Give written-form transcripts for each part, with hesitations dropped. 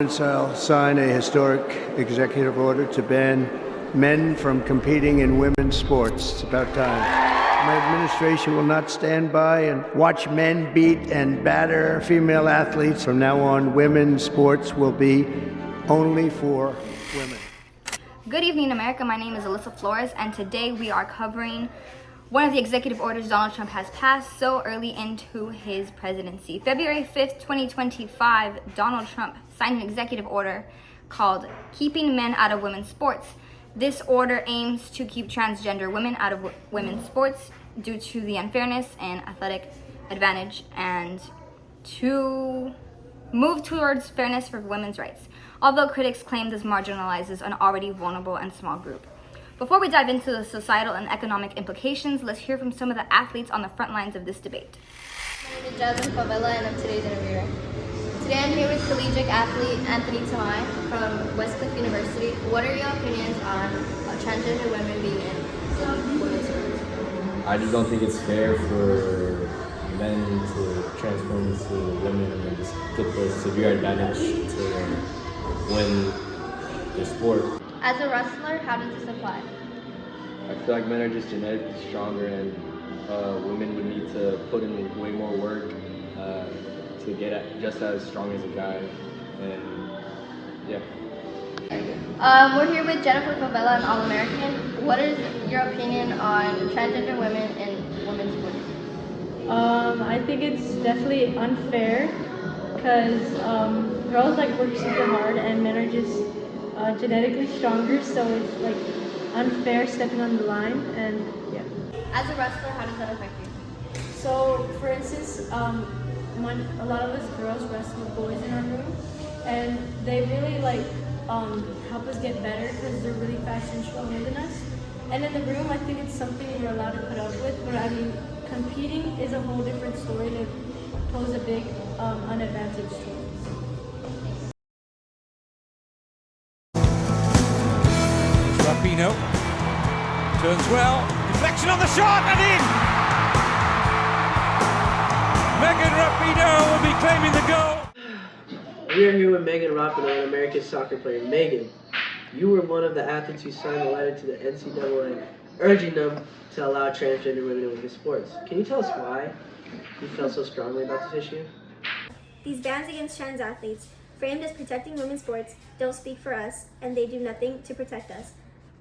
I'll sign a historic executive order to ban men from competing in women's sports. It's about time. My administration will not stand by and watch men beat and batter female athletes. From now on, women's sports will be only for women. Good evening, America. My name is Alyssa Flores, and today we are covering one of the executive orders Donald Trump has passed so early into his presidency. February 5th, 2025, Donald Trump signed an executive order called Keeping Men Out of Women's Sports. This order aims to keep transgender women out of women's sports due to the unfairness and athletic advantage, and to move towards fairness for women's rights, although critics claim this marginalizes an already vulnerable and small group. Before we dive into the societal and economic implications, let's hear from some of the athletes on the front lines of this debate. My name is Jasmine Favela, and I'm today's interviewer. Today I'm here with collegiate athlete Anthony Tamai from Westcliff University. What are your opinions on transgender women being in women's sports? I just don't think it's fair for men to transform into women and then just get the severe advantage to win their sport. As a wrestler, how does this apply? I feel like men are just genetically stronger, and women would need to put in way more work to get just as strong as a guy. And yeah. We're here with Jennifer Favela, an All-American. What is your opinion on transgender women in women's sports? I think it's definitely unfair because girls work super hard and men are just genetically stronger, so it's unfair stepping on the line, and yeah. As a wrestler, how does that affect you? So for instance, when a lot of us girls wrestle with boys in our room, and they really help us get better because they're really fast and stronger than us. And in the room, I think it's something we're allowed to put up with, but I mean, competing is a whole different story that pose a big unadvantage to us. Rapinoe turns well, deflection on the shot and in! Megan Rapinoe will be claiming the goal. We are here with Megan Rapinoe, an American soccer player. Megan, you were one of the athletes who signed a letter to the NCAA urging them to allow transgender women in women's sports. Can you tell us why you felt so strongly about this issue? These bans against trans athletes, framed as protecting women's sports, don't speak for us, and they do nothing to protect us.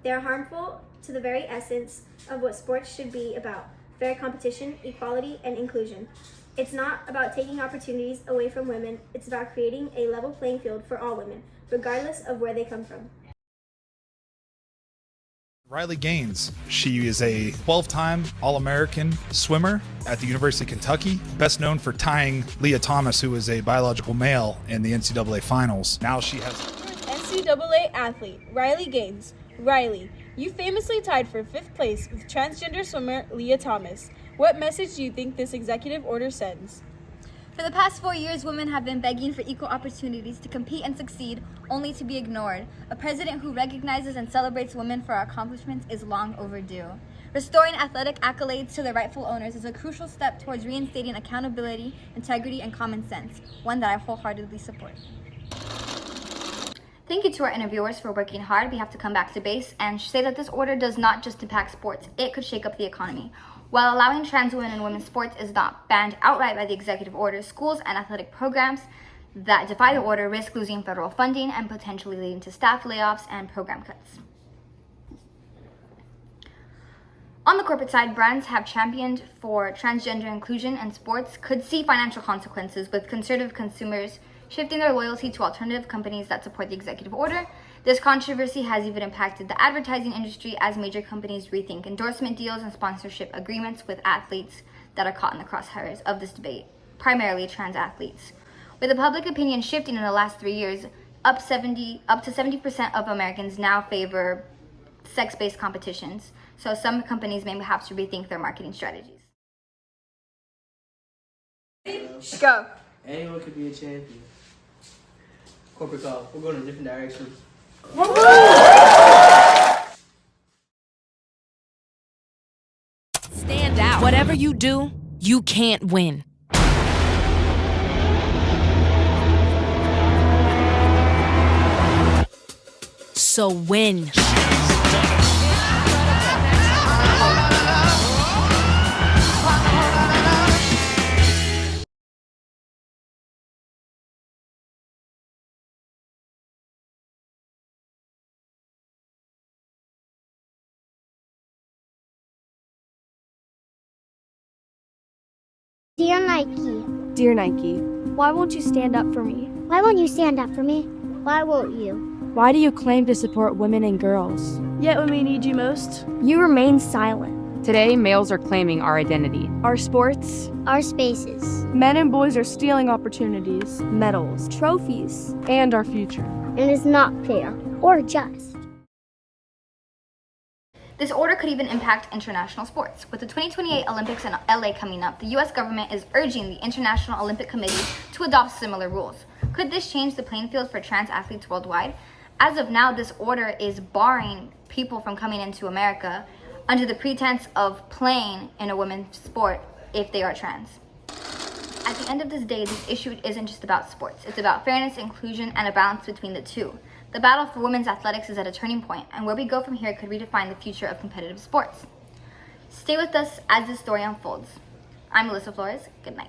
They are harmful to the very essence of what sports should be about: fair competition, equality, and inclusion. It's not about taking opportunities away from women, it's about creating a level playing field for all women, regardless of where they come from. Riley Gaines. She is a 12-time All-American swimmer at the University of Kentucky, best known for tying Leah Thomas, who is a biological male, in the NCAA finals. Now she has... NCAA athlete Riley Gaines. Riley, you famously tied for 5th place with transgender swimmer Leah Thomas. What message do you think this executive order sends? For the past 4 years, women have been begging for equal opportunities to compete and succeed, only to be ignored. A president who recognizes and celebrates women for our accomplishments is long overdue. Restoring athletic accolades to their rightful owners is a crucial step towards reinstating accountability, integrity, and common sense, one that I wholeheartedly support. Thank you to our interviewers for working hard. We have to come back to base and say that this order does not just impact sports, it could shake up the economy. While allowing trans women in women's sports is not banned outright by the executive order, schools and athletic programs that defy the order risk losing federal funding and potentially leading to staff layoffs and program cuts. On the corporate side, brands have championed for transgender inclusion in sports could see financial consequences, with conservative consumers shifting their loyalty to alternative companies that support the executive order. This controversy has even impacted the advertising industry as major companies rethink endorsement deals and sponsorship agreements with athletes that are caught in the crosshairs of this debate, primarily trans athletes. With the public opinion shifting in the last 3 years, up to 70% of Americans now favor sex-based competitions, so some companies may have to rethink their marketing strategies. Go. Anyone could be a champion. Corporate call. We're going in a different direction. Stand out. Whatever you do, you can't win. So win. Dear Nike, Dear Nike, why won't you stand up for me? why won't you stand up for me? Why won't you? Why do you claim to support women and girls? Yet when we need you most, You remain silent. Today, males are claiming our identity. our sports, Our spaces. men and boys are stealing opportunities, medals, trophies, and our future. It is not fair or just. This order could even impact international sports. With the 2028 Olympics in LA coming up, the US government is urging the International Olympic Committee to adopt similar rules. Could this change the playing field for trans athletes worldwide? As of now, this order is barring people from coming into America under the pretense of playing in a women's sport if they are trans. At the end of this day, this issue isn't just about sports. It's about fairness, inclusion, and a balance between the two. The battle for women's athletics is at a turning point, and where we go from here could redefine the future of competitive sports. Stay with us as this story unfolds. I'm Alyssa Flores. Good night.